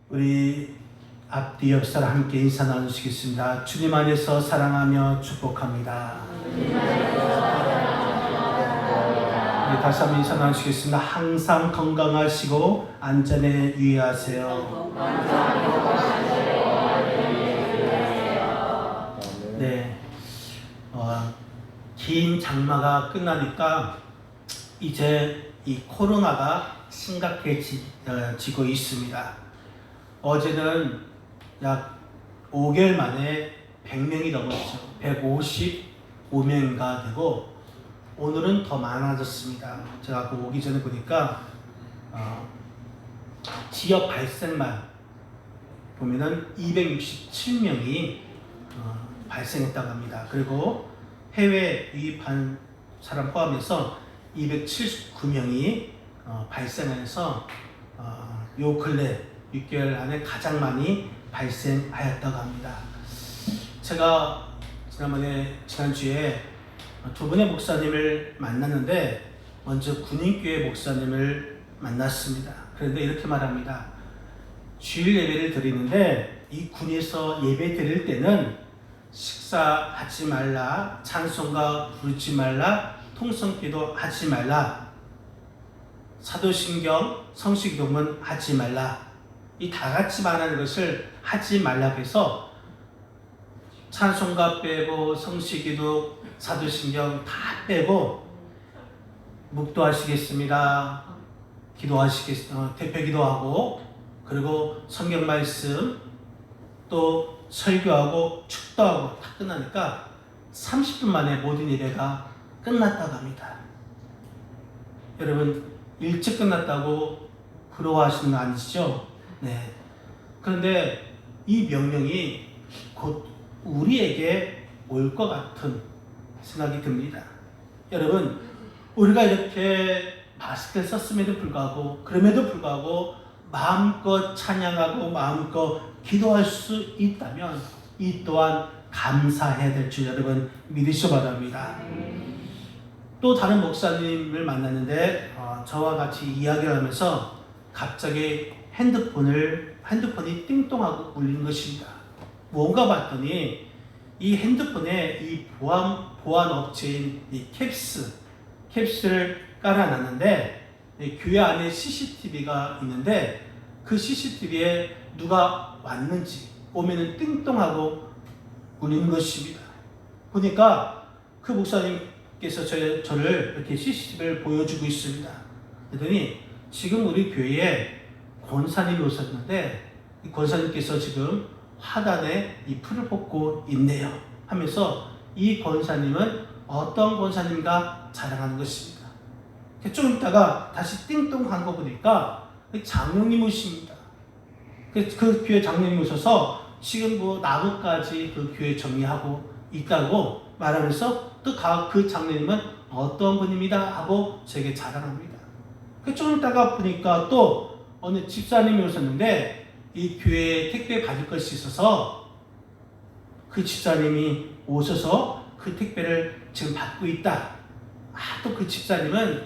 우리 앞뒤 옆사람 함께 인사 나누시겠습니다. 주님 안에서 사랑하며 축복합니다. 우리 다시 한번 인사 나누시겠습니다. 항상 건강하시고 안전에 유의하세요. 네, 긴 장마가 끝나니까 이제 이 코로나가 심각해지고 있습니다. 어제는 약 5개월 만에 100명이 넘었죠. 155명가 되고 오늘은 더 많아졌습니다. 제가 아까 오기 전에 보니까 지역 발생만 보면은 267명이 발생했다고 합니다. 그리고 해외 유입한 사람 포함해서 279명이 발생해서 요 근래 6개월 안에 가장 많이 발생하였다고 합니다. 제가 지난주에 두 분의 목사님을 만났는데 먼저 군인교회 목사님을 만났습니다. 그런데 이렇게 말합니다. 주일 예배를 드리는데 이 군에서 예배 드릴 때는 식사하지 말라, 찬송가 부르지 말라, 통성기도 하지 말라, 사도신경, 성시기도문 하지 말라, 이 다 같이 말하는 것을 하지 말라고 해서 찬송가 빼고 성시기도, 사도신경 다 빼고 묵도하시겠습니다. 대표 기도하고 그리고 성경 말씀 또 설교하고 축도하고 다 끝나니까 30분 만에 모든 예배가 끝났다고 합니다. 여러분 일찍 끝났다고 부러워하시는 거 아니시죠? 네. 그런데 이 명령이 곧 우리에게 올 것 같은 생각이 듭니다. 여러분, 우리가 이렇게 마스크를 썼음에도 불구하고, 그럼에도 불구하고 마음껏 찬양하고 마음껏 기도할 수 있다면 이 또한 감사해야 될 줄 여러분 믿으시기 바랍니다. 또 다른 목사님을 만났는데 저와 같이 이야기를 하면서 갑자기 핸드폰이 띵동하고 울리는 것입니다. 뭔가 봤더니 이 핸드폰에 이 보안 업체인 이 캡스를 깔아놨는데 교회 안에 CCTV가 있는데 그 CCTV에 누가 왔는지 오면은 띵동하고 울리는 것입니다. 보니까 그 목사님께서 저를 이렇게 CCTV를 보여주고 있습니다. 그랬더니 지금 우리 교회에 권사님이 오셨는데 이 권사님께서 지금 화단에 이 풀을 뽑고 있네요 하면서 이 권사님은 어떤 권사님인가 자랑하는 것입니다. 좀 있다가 다시 띵동한 거 보니까 장로님 오십니다. 그 교회 장로님 오셔서 지금 뭐 나무까지 그 교회 정리하고 있다고 말하면서 또 그 장로님은 어떤 분입니다 하고 제게 자랑합니다. 좀 있다가 보니까 또 어느 집사님이 오셨는데 이 교회에 택배 받을 것이 있어서 그 집사님이 오셔서 그 택배를 지금 받고 있다. 또 그 집사님은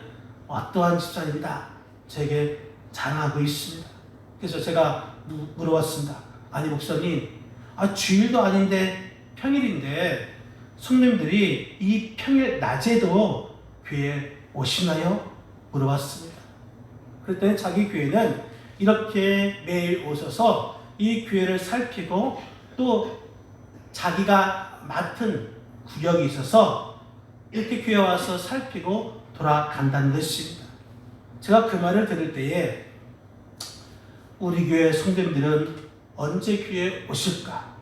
어떠한 집사님이다. 제게 자랑하고 있습니다. 그래서 제가 물어봤습니다. 아니 목사님, 주일도 아닌데 평일인데 손님들이 이 평일 낮에도 교회에 오시나요? 물어봤습니다. 그랬더니 자기 교회는 이렇게 매일 오셔서 이 교회를 살피고 또 자기가 맡은 구역이 있어서 이렇게 교회 와서 살피고 돌아간다는 것입니다. 제가 그 말을 들을 때에 우리 교회 성도님들은 언제 교회에 오실까?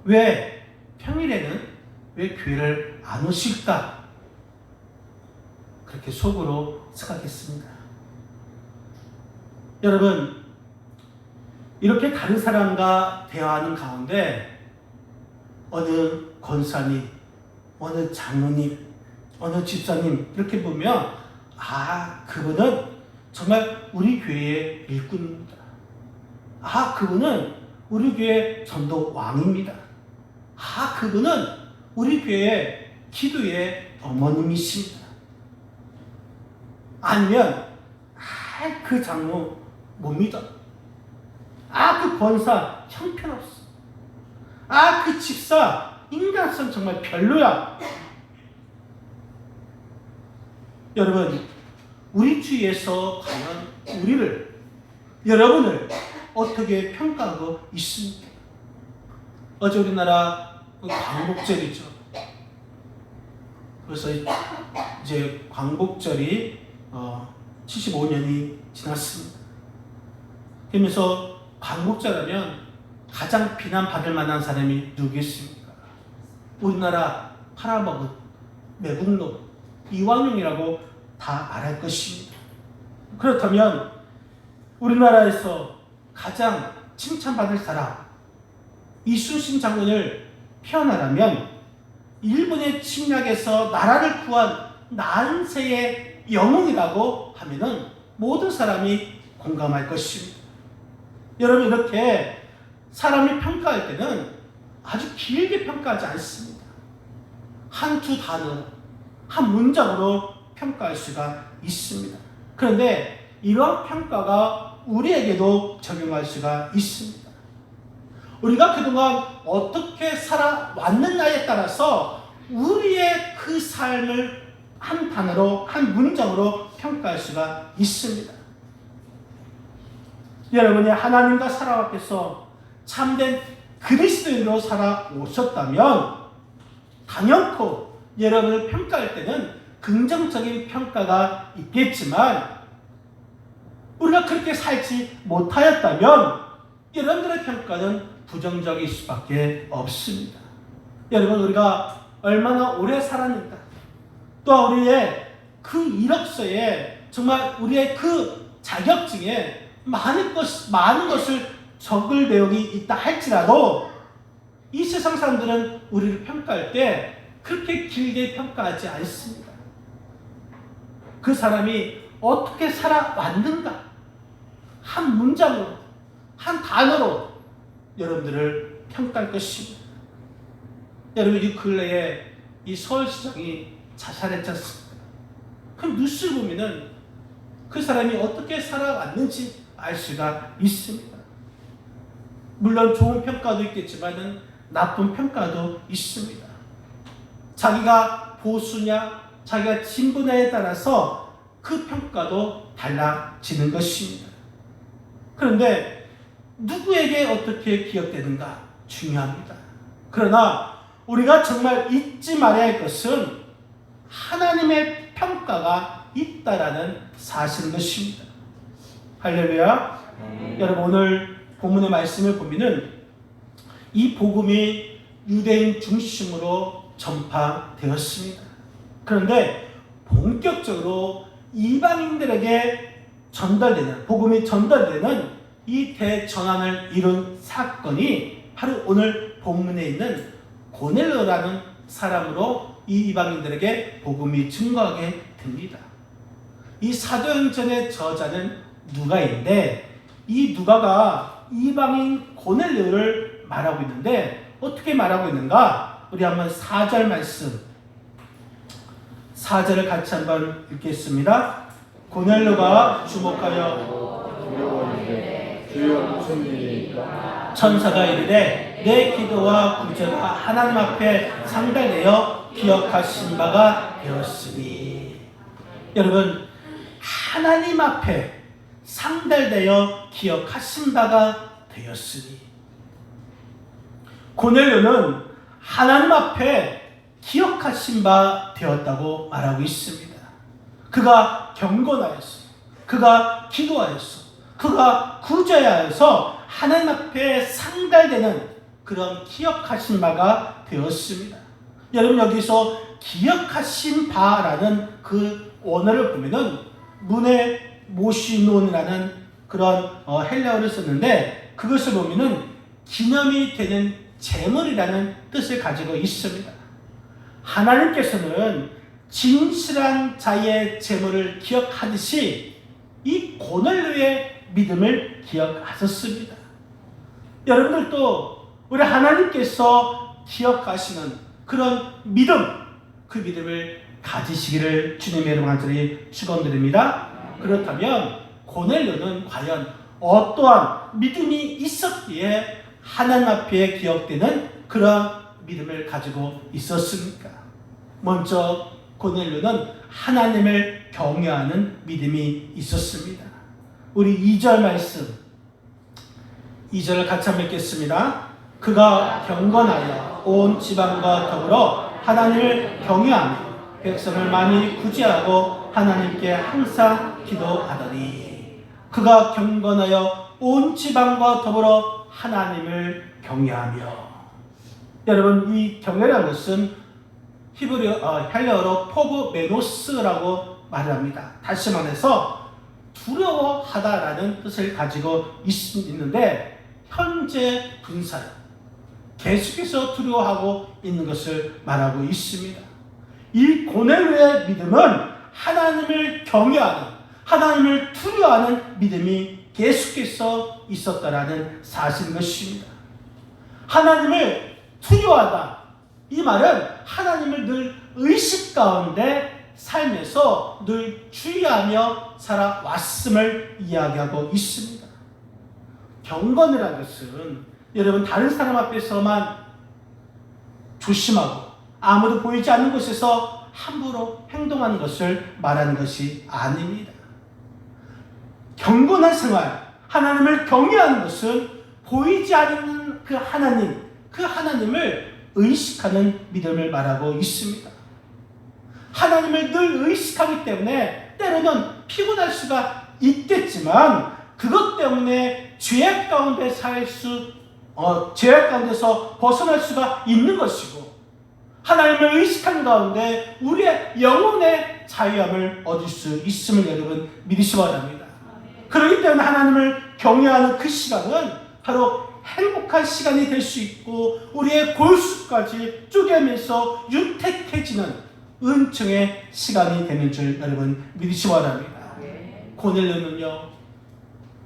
왜 평일에는 왜 교회를 안 오실까? 그렇게 속으로 생각했습니다. 여러분, 이렇게 다른 사람과 대화하는 가운데 어느 권사님, 어느 장로님, 어느 집사님 이렇게 보면 그분은 정말 우리 교회의 일꾼입니다. 그분은 우리 교회 전도 왕입니다. 그분은 우리 교회 기도의 어머님이십니다. 아니면 그 장로 못 믿어. 아, 그 권사 형편없어. 아, 그 집사 인간성 정말 별로야. 여러분, 우리 주위에서 과연 우리를, 여러분을 어떻게 평가하고 있습니까? 어제 우리나라 광복절이죠. 그래서 이제 광복절이 75년이 지났습니다. 그러면서 광복절하면 가장 비난받을 만한 사람이 누구겠습니까? 우리나라 팔아먹은 매국노 이완용이라고 다 말할 것입니다. 그렇다면 우리나라에서 가장 칭찬받을 사람 이순신 장군을 표현하라면 일본의 침략에서 나라를 구한 난세의 영웅이라고 하면은 모든 사람이 공감할 것입니다. 여러분, 이렇게 사람이 평가할 때는 아주 길게 평가하지 않습니다. 한두 단어, 한 문장으로 평가할 수가 있습니다. 그런데 이러한 평가가 우리에게도 적용할 수가 있습니다. 우리가 그동안 어떻게 살아왔는가에 따라서 우리의 그 삶을 한 단어로, 한 문장으로 평가할 수가 있습니다. 여러분이 하나님과 살아왔겠어 참된 그리스도인으로 살아오셨다면 당연코 여러분을 평가할 때는 긍정적인 평가가 있겠지만 우리가 그렇게 살지 못하였다면 여러분들의 평가는 부정적일 수밖에 없습니다. 여러분, 우리가 얼마나 오래 살았는가, 또 우리의 그 이력서에 정말 우리의 그 자격증에 많은 것을 적을 내용이 있다 할지라도 이 세상 사람들은 우리를 평가할 때 그렇게 길게 평가하지 않습니다. 그 사람이 어떻게 살아왔는가 한 문장으로, 한 단어로 여러분들을 평가할 것입니다. 여러분, 이 근래에 이 서울시장이 자살했지 않습니까? 그럼 뉴스를 보면은 그 사람이 어떻게 살아왔는지 알 수가 있습니다. 물론 좋은 평가도 있겠지만은 나쁜 평가도 있습니다. 자기가 보수냐, 자기가 진보냐에 따라서 그 평가도 달라지는 것입니다. 그런데 누구에게 어떻게 기억되는가 중요합니다. 그러나 우리가 정말 잊지 말아야 할 것은 하나님의 평가가 있다라는 사실인 것입니다. 할렐루야. 여러분, 오늘 본문의 말씀을 보면은 이 복음이 유대인 중심으로 전파되었습니다. 그런데 본격적으로 이방인들에게 전달되는, 복음이 전달되는 이 대전환을 이룬 사건이 바로 오늘 본문에 있는 고넬료라는 사람으로 이 이방인들에게 복음이 증거하게 됩니다. 이 사도행전의 저자는 누가인데 이 누가가 이방인 고넬료를 말하고 있는데 어떻게 말하고 있는가? 우리 한번 4절 말씀, 4절을 같이 한번 읽겠습니다. 고넬료가 주목하여 두려워하는데 주여 무슨 일이니까? 천사가 이르되 내 기도와 구제가 하나님 앞에 상달되어 기억하신 바가 되었으니. 여러분, 하나님 앞에 상달되어 기억하신 바가 되었으니. 고넬료는 하나님 앞에 기억하신 바 되었다고 말하고 있습니다. 그가 경건하였어. 그가 기도하였어. 그가 구제하여서 하나님 앞에 상달되는 그런 기억하신 바가 되었습니다. 여러분, 여기서 기억하신 바라는 그 원어를 보면은 문에 모시논이라는 그런 헬라어를 썼는데 그것을 보면은 기념이 되는 제물이라는 뜻을 가지고 있습니다. 하나님께서는 진실한 자의 제물을 기억하듯이 이 고넬료의 믿음을 기억하셨습니다. 여러분들도 우리 하나님께서 기억하시는 그런 믿음, 그 믿음을 가지시기를 주님의 이름으로 간절히 축원드립니다. 그렇다면 고넬료는 과연 어떠한 믿음이 있었기에 하나님 앞에 기억되는 그런 믿음을 가지고 있었습니까? 먼저 고넬료는 하나님을 경외하는 믿음이 있었습니다. 우리 2절 말씀, 2절을 같이 한번 읽겠습니다. 그가 경건하여 온 지방과 더불어 하나님을 경외하며 백성을 많이 구제하고 하나님께 항상 기도하더니, 그가 경건하여 온 지방과 더불어 하나님을 경외하며. 여러분, 이 경외라는 것은 헬라어로 포브메노스라고 말합니다. 다시 말해서 두려워하다라는 뜻을 가지고 있는데, 현재 분사로 계속해서 두려워하고 있는 것을 말하고 있습니다. 이 고넬료의 믿음은 하나님을 경외하는, 하나님을 두려워하는 믿음이 계속해서 있었다라는 사실인 것입니다. 하나님을 두려워하다, 이 말은 하나님을 늘 의식 가운데 삶에서 늘 주의하며 살아왔음을 이야기하고 있습니다. 경건이라는 것은 여러분, 다른 사람 앞에서만 조심하고 아무도 보이지 않는 곳에서 함부로 행동하는 것을 말하는 것이 아닙니다. 경건한 생활, 하나님을 경외하는 것은 보이지 않는 그 하나님을 의식하는 믿음을 말하고 있습니다. 하나님을 늘 의식하기 때문에 때로는 피곤할 수가 있겠지만, 그것 때문에 죄악 가운데서 벗어날 수가 있는 것이고, 하나님을 의식하는 가운데 우리의 영혼의 자유함을 얻을 수 있음을 여러분 믿으시기 바랍니다. 그렇기 때문에 하나님을 경외하는 그 시간은 바로 행복한 시간이 될 수 있고, 우리의 골수까지 쪼개면서 윤택해지는 은총의 시간이 되는 줄 여러분 믿으시기 바랍니다. 고넬료는요,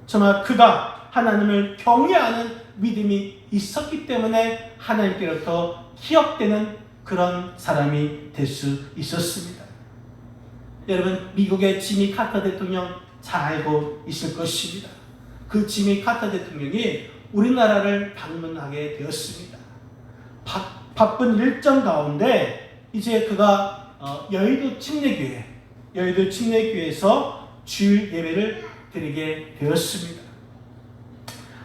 정말 그가 하나님을 경외하는 믿음이 있었기 때문에 하나님께로부터 기억되는 그런 사람이 될 수 있었습니다. 여러분, 미국의 지미 카터 대통령 잘 알고 있을 것입니다. 그 지미 카터 대통령이 우리나라를 방문하게 되었습니다. 바쁜 일정 가운데 이제 그가 여의도 침례교회에서 주일 예배를 드리게 되었습니다.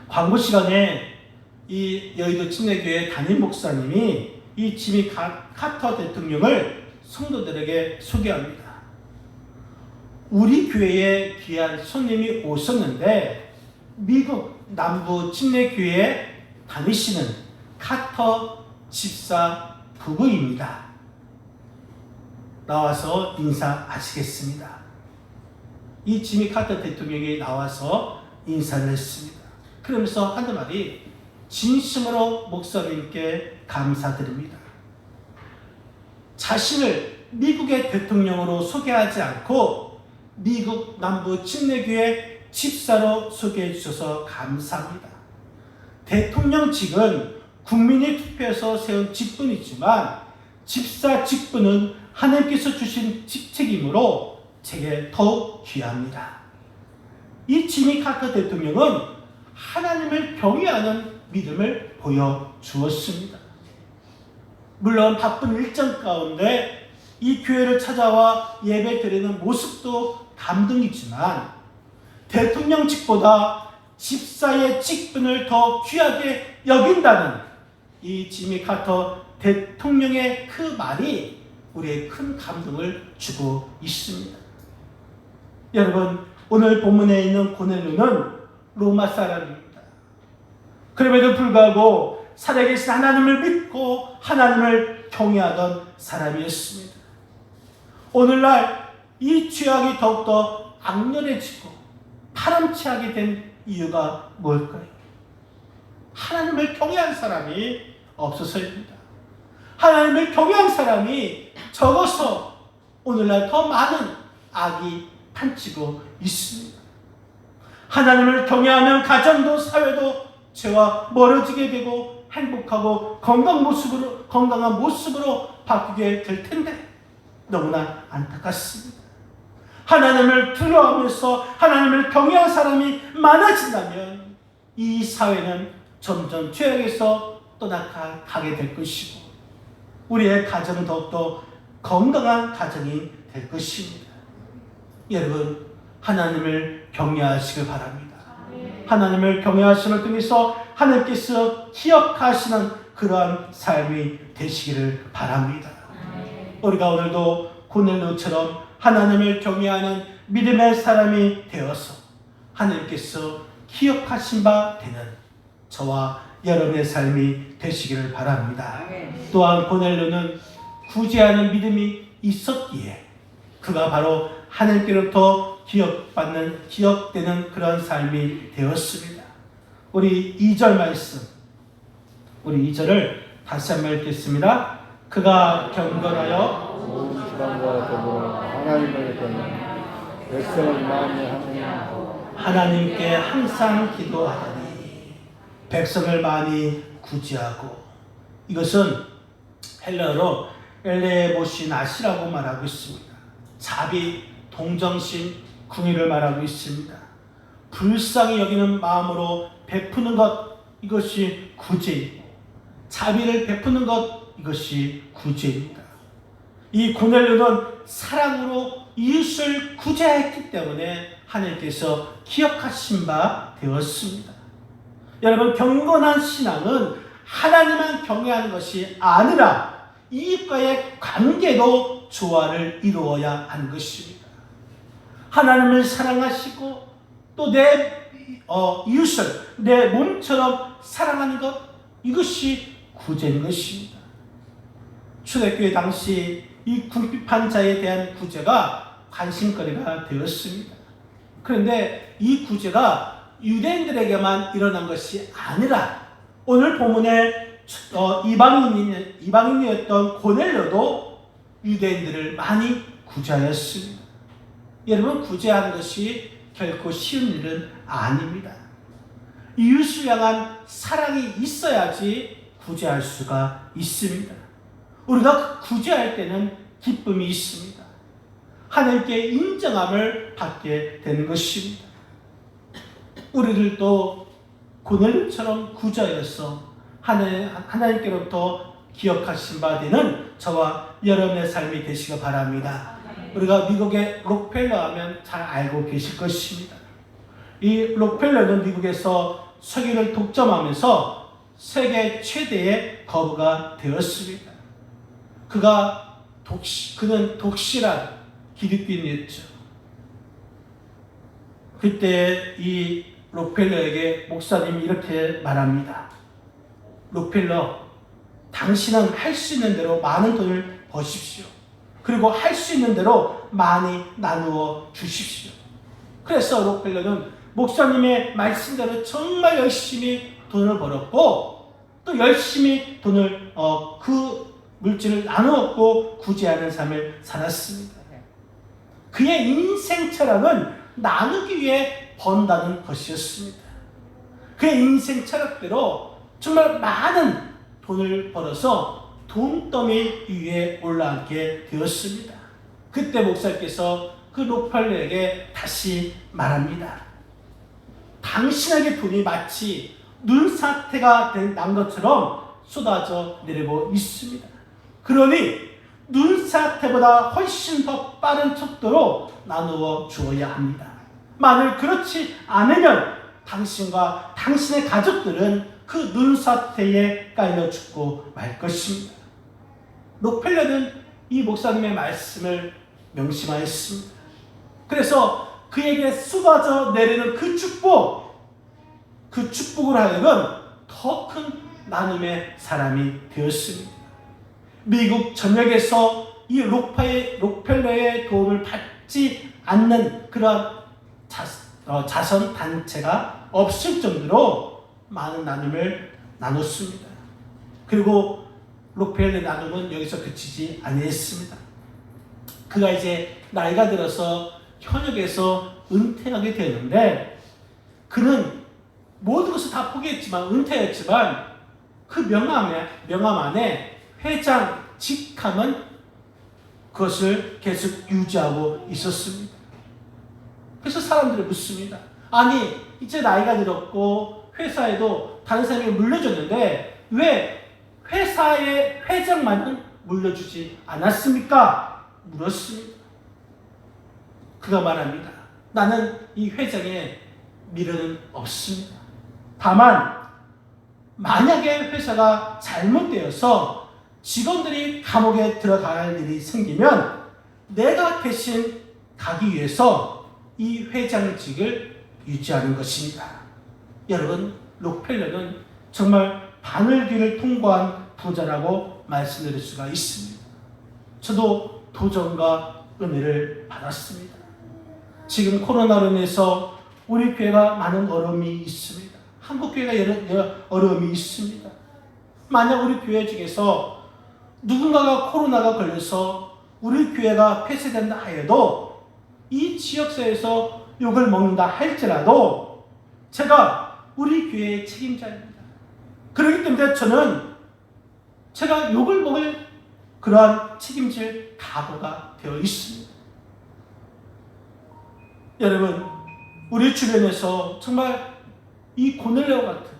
광고 시간에 이 여의도 침례교회 담임 목사님이 이 지미 카터 대통령을 성도들에게 소개합니다. 우리 교회에 귀한 손님이 오셨는데 미국 남부 침례교회에 다니시는 카터 집사 부부입니다. 나와서 인사하시겠습니다. 이 지미 카터 대통령이 나와서 인사를 했습니다. 그러면서 하는 말이, 진심으로 목사님께 감사드립니다. 자신을 미국의 대통령으로 소개하지 않고 미국 남부 침례교회 집사로 소개해 주셔서 감사합니다. 대통령직은 국민이 투표해서 세운 직분이지만 집사 직분은 하나님께서 주신 직책이므로 제게 더욱 귀합니다. 이 지미 카터 대통령은 하나님을 경외하는 믿음을 보여주었습니다. 물론 바쁜 일정 가운데 이 교회를 찾아와 예배 드리는 모습도 감동이지만, 대통령직보다 집사의 직분을 더 귀하게 여긴다는 이 지미 카터 대통령의 그 말이 우리의 큰 감동을 주고 있습니다. 여러분, 오늘 본문에 있는 고넬료는 로마 사람입니다. 그럼에도 불구하고 살아계신 하나님을 믿고 하나님을 경외하던 사람이었습니다. 오늘날 이 죄악이 더욱더 악렬해지고 파렴치하게 된 이유가 뭘까요? 하나님을 경외한 사람이 없어서입니다. 하나님을 경외한 사람이 적어서 오늘날 더 많은 악이 판치고 있습니다. 하나님을 경외하면 가정도 사회도 죄와 멀어지게 되고 행복하고 건강한 모습으로 바뀌게 될 텐데 너무나 안타깝습니다. 하나님을 두려워하면서 하나님을 경외하는 사람이 많아진다면 이 사회는 점점 죄악에서 떠나가게 될 것이고 우리의 가정은 더욱더 건강한 가정이 될 것입니다. 여러분, 하나님을 경외하시길 바랍니다. 하나님을 경외하심을 통해서 하나님께서 기억하시는 그러한 삶이 되시기를 바랍니다. 우리가 오늘도 고넬료처럼 하나님을 경외하는 믿음의 사람이 되어서 하나님께서 기억하신 바 되는 저와 여러분의 삶이 되시기를 바랍니다. 또한 고넬료는 구제하는 믿음이 있었기에 그가 바로 하나님께로부터 기억되는 그런 삶이 되었습니다. 우리 2절 말씀, 우리 2절을 다시 한번 읽겠습니다. 그가 경건하여 온 지방과 더불어 하나님을 경외하며 백성을 많이 하느냐 하나님께 항상 기도하니 백성을 많이 구제하고, 이것은 헬라어로 엘레모신 아시라고 말하고 있습니다. 자비, 동정심, 궁의를 말하고 있습니다. 불쌍히 여기는 마음으로 베푸는 것, 이것이 구제이고 자비를 베푸는 것, 이것이 구제입니다. 이 고넬료는 사랑으로 이웃을 구제했기 때문에 하나님께서 기억하신 바 되었습니다. 여러분, 경건한 신앙은 하나님만 경외하는 것이 아니라 이웃과의 관계도 조화를 이루어야 하는 것입니다. 하나님을 사랑하시고 또 내 이웃을 내 몸처럼 사랑하는 것, 이것이 구제인 것입니다. 초대교회 당시 이 궁핍한 자에 대한 구제가 관심거리가 되었습니다. 그런데 이 구제가 유대인들에게만 일어난 것이 아니라 오늘 본문에 이방인이었던 고넬료도 유대인들을 많이 구제하였습니다. 여러분, 구제하는 것이 결코 쉬운 일은 아닙니다. 이웃을 향한 사랑이 있어야지 구제할 수가 있습니다. 우리가 구제할 때는 기쁨이 있습니다. 하나님께 인정함을 받게 되는 것입니다. 우리들도 고넬료처럼 구제하여서 하나님께로부터 기억하신 바 되는 저와 여러분의 삶이 되시기 바랍니다. 우리가 미국의 록펠러 하면 잘 알고 계실 것입니다. 이 록펠러는 미국에서 석유를 독점하면서 세계 최대의 거부가 되었습니다. 그는 독실한 기독교인이었죠. 그때 이 록펠러에게 목사님이 이렇게 말합니다. 록펠러, 당신은 할 수 있는 대로 많은 돈을 버십시오. 그리고 할 수 있는 대로 많이 나누어 주십시오. 그래서 록펠러는 목사님의 말씀대로 정말 열심히 돈을 벌었고 또 열심히 돈을 그 물질을 나누었고 구제하는 삶을 살았습니다. 그의 인생 철학은 나누기 위해 번다는 것이었습니다. 그의 인생 철학대로 정말 많은 돈을 벌어서 돈더미 위에 올라앉게 되었습니다. 그때 목사님께서 그 록펠러에게 다시 말합니다. 당신에게 돈이 마치 눈사태가 난 것처럼 쏟아져 내리고 있습니다. 그러니 눈사태보다 훨씬 더 빠른 속도로 나누어 주어야 합니다. 만일 그렇지 않으면 당신과 당신의 가족들은 그 눈사태에 깔려 죽고 말 것입니다. 록펠러는 이 목사님의 말씀을 명심하였습니다. 그래서 그에게 쏟아져 내리는 그 축복으로 하여금 더 큰 나눔의 사람이 되었습니다. 미국 전역에서 이 록펠러의 도움을 받지 않는 그런 자선 단체가 없을 정도로 많은 나눔을 나눴습니다. 그리고 록펠러의 나눔은 여기서 그치지 아니했습니다. 그가 이제 나이가 들어서 현역에서 은퇴하게 되는데 그는 모든 것을 다 포기했지만 은퇴했지만 그 명함 안에 회장 직함은 그것을 계속 유지하고 있었습니다. 그래서 사람들이 묻습니다. 아니, 이제 나이가 들었고 회사에도 다른 사람이 물려줬는데 왜 회사의 회장만은 물려주지 않았습니까? 물었습니다. 그가 말합니다. 나는 이 회장의 미련은 없습니다. 다만 만약에 회사가 잘못되어서 직원들이 감옥에 들어갈 일이 생기면 내가 대신 가기 위해서 이 회장직을 유지하는 것입니다. 여러분, 록펠러는 정말 바늘길을 통과한 부자라고 말씀드릴 수가 있습니다. 저도 도전과 은혜를 받았습니다. 지금 코로나로 인해서 우리 교회가 많은 어려움이 있습니다. 한국 교회가 여러 어려움이 있습니다. 만약 우리 교회 중에서 누군가가 코로나가 걸려서 우리 교회가 폐쇄된다 하여도 이 지역사회에서 욕을 먹는다 할지라도 제가 우리 교회의 책임자입니다. 그렇기 때문에 저는 제가 욕을 먹을 그러한 책임질 각오가 되어 있습니다. 여러분, 우리 주변에서 정말 이 고넬료 같은,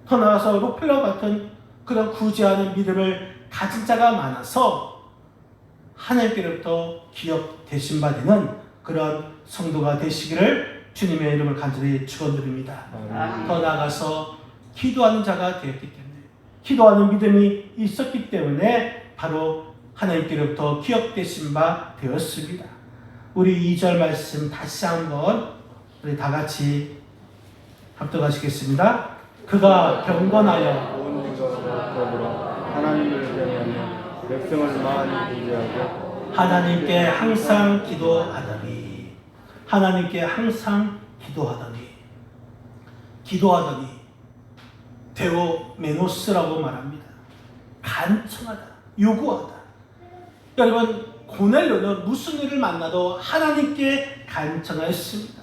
더 나아가서 록펠러 같은 그런 구제하는 믿음을 가진 자가 많아서 하나님께로부터 기업 대신받는 그런 성도가 되시기를 주님의 이름을 간절히 축원드립니다. 더 나아가서 기도하는 자가 되었기 때문에, 기도하는 믿음이 있었기 때문에 바로 하나님께로부터 기업 대신바 되었습니다. 우리 2절 말씀 다시 한번 우리 다 같이 합독하시겠습니다. 그가 경건하여 온 것과 더불어 하나님을 경외하며 백성을 많이 구제하고 하나님께 항상 기도하더니, 하나님께 항상 기도하더니 데오메노스라고 말합니다. 간청하다, 요구하다. 여러분, 고넬료는 무슨 일을 만나도 하나님께 간청하였습니다.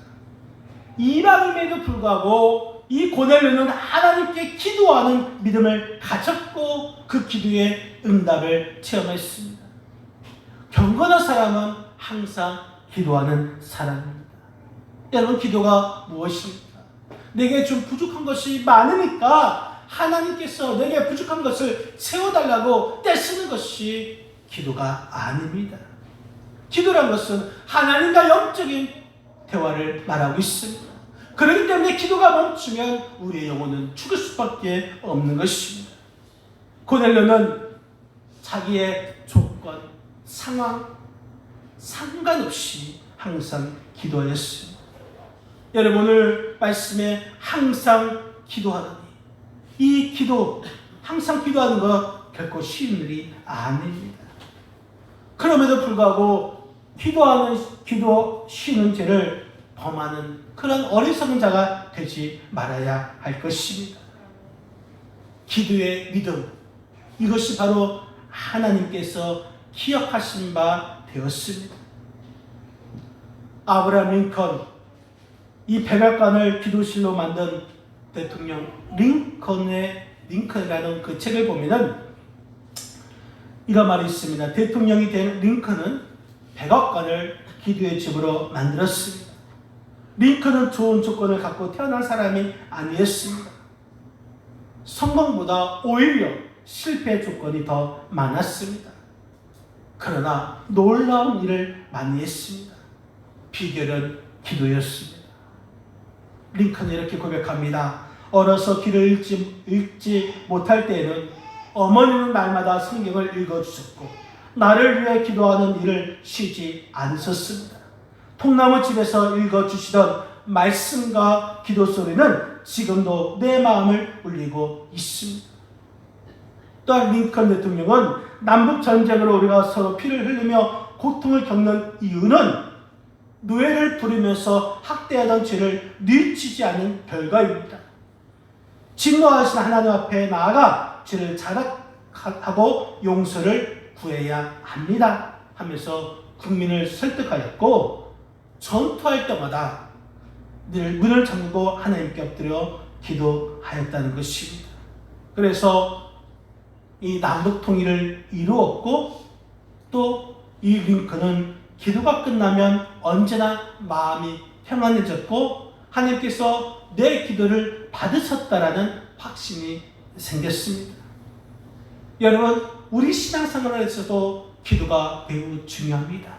이방임에도 불구하고 이 고넬료는 하나님께 기도하는 믿음을 가졌고 그 기도의 응답을 체험했습니다. 경건한 사람은 항상 기도하는 사람입니다. 여러분, 기도가 무엇입니까? 내게 좀 부족한 것이 많으니까 하나님께서 내게 부족한 것을 채워달라고 떼쓰는 것이 기도가 아닙니다. 기도란 것은 하나님과 영적인 대화를 말하고 있습니다. 그렇기 때문에 기도가 멈추면 우리의 영혼은 죽을 수밖에 없는 것입니다. 고넬료는 자기의 조건, 상황 상관없이 항상 기도하였습니다. 여러분, 오늘 말씀에 항상 기도하더니, 이 기도, 항상 기도하는 것 결코 쉬운 일이 아닙니다. 그럼에도 불구하고 기도 쉬는 죄를 범하는 그런 어리석은 자가 되지 말아야 할 것입니다. 기도의 믿음, 이것이 바로 하나님께서 기억하신 바 되었습니다. 아브라함 링컨, 이 백악관을 기도실로 만든 대통령 링컨이라는 그 책을 보면은 이런 말이 있습니다. 대통령이 된 링컨은 백악관을 기도의 집으로 만들었습니다. 링컨은 좋은 조건을 갖고 태어난 사람이 아니었습니다. 성공보다 오히려 실패 조건이 더 많았습니다. 그러나 놀라운 일을 많이 했습니다. 비결은 기도였습니다. 링컨은 이렇게 고백합니다. 어려서 길을 읽지 못할 때에는 어머니는 날마다 성경을 읽어주셨고 나를 위해 기도하는 일을 쉬지 않으셨습니다. 통나무 집에서 읽어주시던 말씀과 기도 소리는 지금도 내 마음을 울리고 있습니다. 또한 링컨 대통령은 남북전쟁으로 우리가 서로 피를 흘리며 고통을 겪는 이유는 노예를 부리면서 학대하던 죄를 뉘우치지 않은 결과입니다. 진노하신 하나님 앞에 나아가 죄를 자각하고 용서를 구해야 합니다 하면서 국민을 설득하였고, 전투할 때마다 늘 문을 잠그고 하나님께 엎드려 기도하였다는 것입니다. 그래서 이 남북 통일을 이루었고, 또 이 링컨은 기도가 끝나면 언제나 마음이 평안해졌고 하나님께서 내 기도를 받으셨다라는 확신이 생겼습니다. 여러분, 우리 신앙생활에서도 기도가 매우 중요합니다.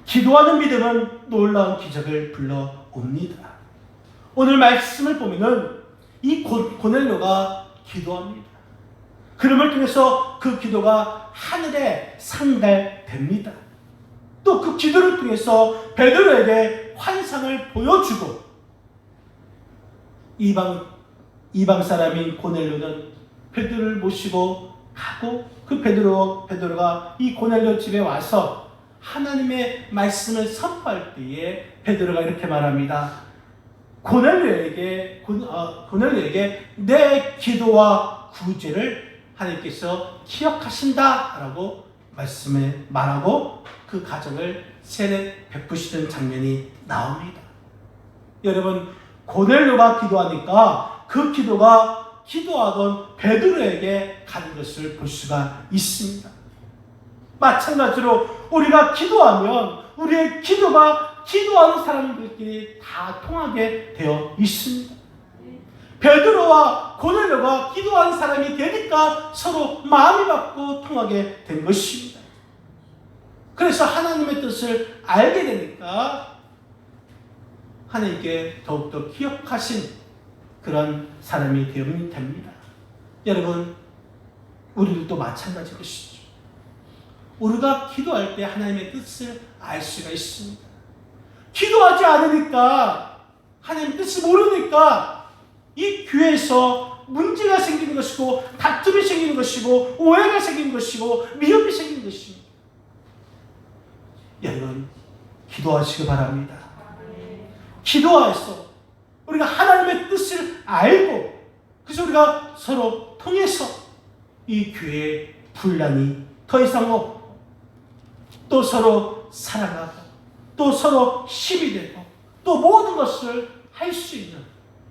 기도하는 믿음은 놀라운 기적을 불러옵니다. 오늘 말씀을 보면은 이 고넬료가 기도합니다. 그럼을 통해서 그 기도가 하늘에 상달됩니다. 또 그 기도를 통해서 베드로에게 환상을 보여주고 이방 사람인 고넬료는 베드로를 모시고 가고 그 베드로가 이 고넬료 집에 와서 하나님의 말씀을 선포할 때에 베드로가 이렇게 말합니다. 고넬료에게 내 기도와 구제를 하나님께서 기억하신다라고 말씀을 말하고 그 가정을 세례 베푸시는 장면이 나옵니다. 여러분, 고넬료가 기도하니까 그 기도가 기도하던 베드로에게 가는 것을 볼 수가 있습니다. 마찬가지로 우리가 기도하면 우리의 기도가 기도하는 사람들끼리 다 통하게 되어 있습니다. 베드로와 고넬료가 기도하는 사람이 되니까 서로 마음이 받고 통하게 된 것입니다. 그래서 하나님의 뜻을 알게 되니까 하나님께 더욱더 기억하신 그런 사람이 되면 됩니다. 여러분, 우리들도 마찬가지 것이죠. 우리가 기도할 때 하나님의 뜻을 알 수가 있습니다. 기도하지 않으니까, 하나님의 뜻을 모르니까 이 교회에서 문제가 생기는 것이고 다툼이 생기는 것이고 오해가 생기는 것이고 미움이 생기는 것입니다. 여러분, 기도하시기 바랍니다. 기도하여서 우리가 하나님의 뜻을 알고 그래서 우리가 서로 통해서 이 교회의 분란이 더 이상 없고 또 서로 사랑하고 또 서로 힘이 되고 또 모든 것을 할 수 있는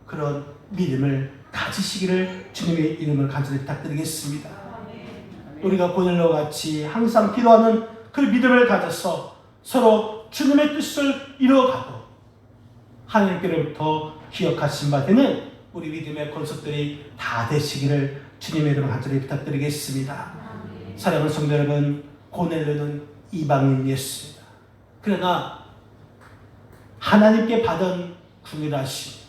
그런 믿음을 가지시기를 주님의 이름을 간절히 부탁드리겠습니다. 우리가 고넬료와 같이 항상 기도하는 그 믿음을 가져서 서로 주님의 뜻을 이루어가고 하나님께로부터 기억하신 바 되는 우리 믿음의 권속들이 다 되시기를 주님의 이름으로 간절히 부탁드리겠습니다. 사랑하는 성도 여러분, 고넬료는 이방인이었습니다. 그러나 하나님께 받은 궁휼하심,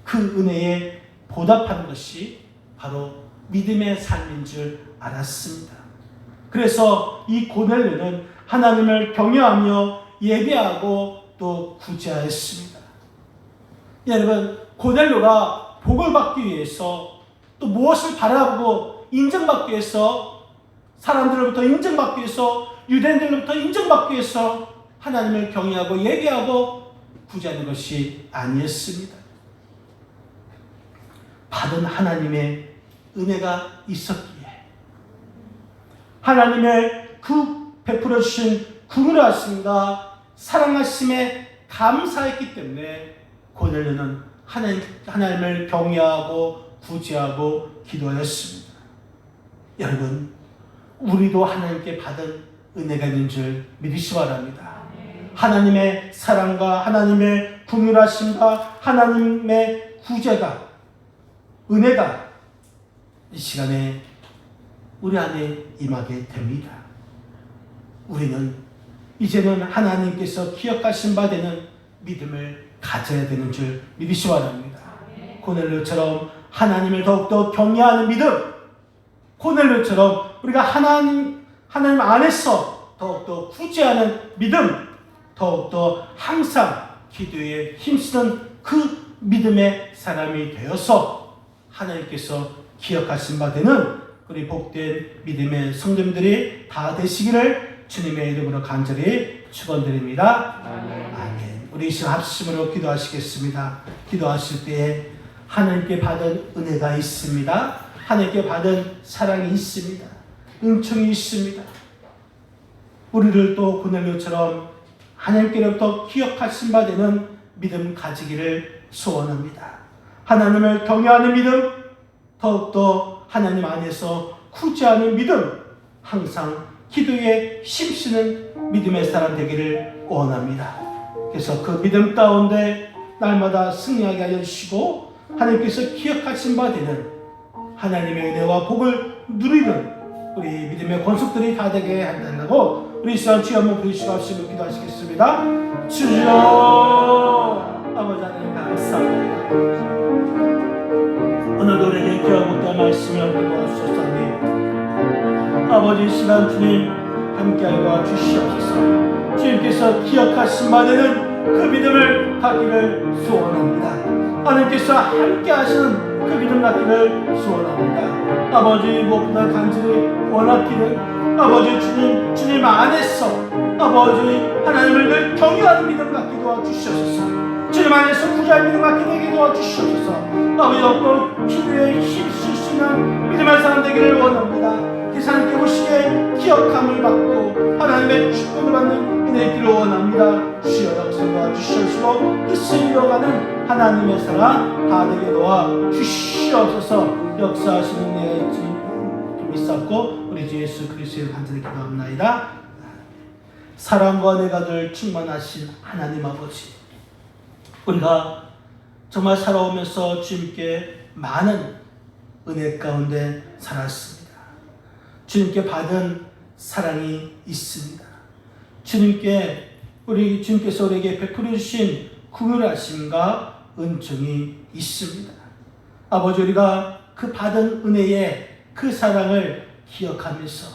그 은혜에 보답하는 것이 바로 믿음의 삶인 줄 알았습니다. 그래서 이 고넬료는 하나님을 경외하며 예배하고 또 구제하였습니다. 여러분, 고넬료가 복을 받기 위해서 또 무엇을 바라보고 인정받기 위해서 사람들로부터 인정받기 위해서 유대인들로부터 인정받기 위해서 하나님을 경외하고 예배하고 구제하는 것이 아니었습니다. 받은 하나님의 은혜가 있었기에 하나님의 그 베풀어 주신 긍휼하심과 사랑하심에 감사했기 때문에 고넬료는 하나님을 경외하고 구제하고 기도하였습니다. 여러분, 우리도 하나님께 받은 은혜가 있는 줄 믿으시기 바랍니다. 하나님의 사랑과 하나님의 긍휼하심과 하나님의 구제가, 은혜가 이 시간에 우리 안에 임하게 됩니다. 우리는 이제는 하나님께서 기억하신 바 되는 믿음을 가져야 되는 줄 믿으시기 바랍니다. 고넬료처럼 하나님을 더욱더 경외하는 믿음, 고넬료처럼 우리가 하나님 안에서 더욱더 구제하는 믿음, 더욱더 항상 기도에 힘쓰는 그 믿음의 사람이 되어서 하나님께서 기억하신 바 되는 우리 복된 믿음의 성도님들이 다 되시기를 주님의 이름으로 간절히 축원드립니다. 아멘. 우리 이 시간 합심으로 기도하시겠습니다. 기도하실 때에 하나님께 받은 은혜가 있습니다. 하나님께 받은 사랑이 있습니다. 은총이 있습니다. 우리를 또 고넬료처럼 하나님께로부터 기억하신 바 되는 믿음 가지기를 소원합니다. 하나님을 경외하는 믿음, 더욱더 하나님 안에서 구제하는 믿음, 항상 기도에 힘쓰는 믿음의 사람 되기를 원합니다. 그래서 그 믿음 가운데 날마다 승리하게 하여 주시고 하나님께서 기억하신 바 되는 하나님의 은혜와 복을 누리는 우리 믿음의 권속들이 다 되게 한다고 우리 시간 주여 한번 부르시고 합시고 기도하시겠습니다. 주여 아버지 하나님 감사합니다. 오늘도 우리에게 귀한 복된 말씀을 기도하셨사니 아버지 시간 주님 함께하여 주시옵소서. 주님께서 기억하신 바 되는 그 믿음을 갖기를 소원합니다. 하나님께서 함께하시는 그 믿음 갖기를 소원합니다. 아버지 무엇보다 간절히 원하기를 아버지 주님 안에서 아버지 하나님을 늘 경유하는 믿음 갖게 도와주시옵소서. 주님 안에서 구주할 믿음 갖게 되게 도와주시옵소서. 아버지 어떤 기도에 힘쓸 수 있는 믿음의 사람 되기를 원합니다. 하나님께 보시기에 기억함을 받고 하나님의 축복을 받는 은혜의 길을 원합니다. 주여 역사 도와주시옵시고 뜻을 이뤄가는 하나님의 사랑 다 되게 도와주시옵소서. 역사하시는 은혜가 있지 믿사옵고 우리 주 예수 그리스도의 간절히 기도합나이다. 사랑과 은혜가 늘 충만하신 하나님 아버지, 우리가 정말 살아오면서 주님께 많은 은혜 가운데 살았습니다. 주님께 받은 사랑이 있습니다. 주님께서 우리에게 베풀어 주신 긍휼하심과 은총이 있습니다. 아버지, 우리가 그 받은 은혜의 그 사랑을 기억하면서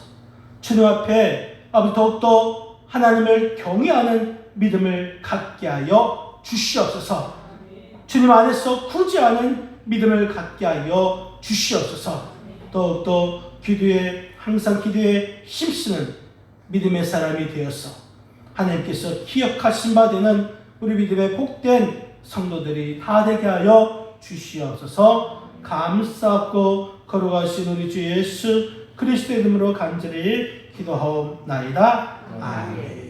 주님 앞에 아버지 더욱더 하나님을 경외하는 믿음을 갖게 하여 주시옵소서. 주님 안에서 구제하는 믿음을 갖게 하여 주시옵소서. 더욱더 항상 기도에 힘쓰는 믿음의 사람이 되어서 하나님께서 기억하신 바 되는 우리 믿음의 복된 성도들이 다 되게 하여 주시옵소서. 감사하고 거룩하신 우리 주 예수 그리스도의 이름으로 간절히 기도하옵나이다. 아멘.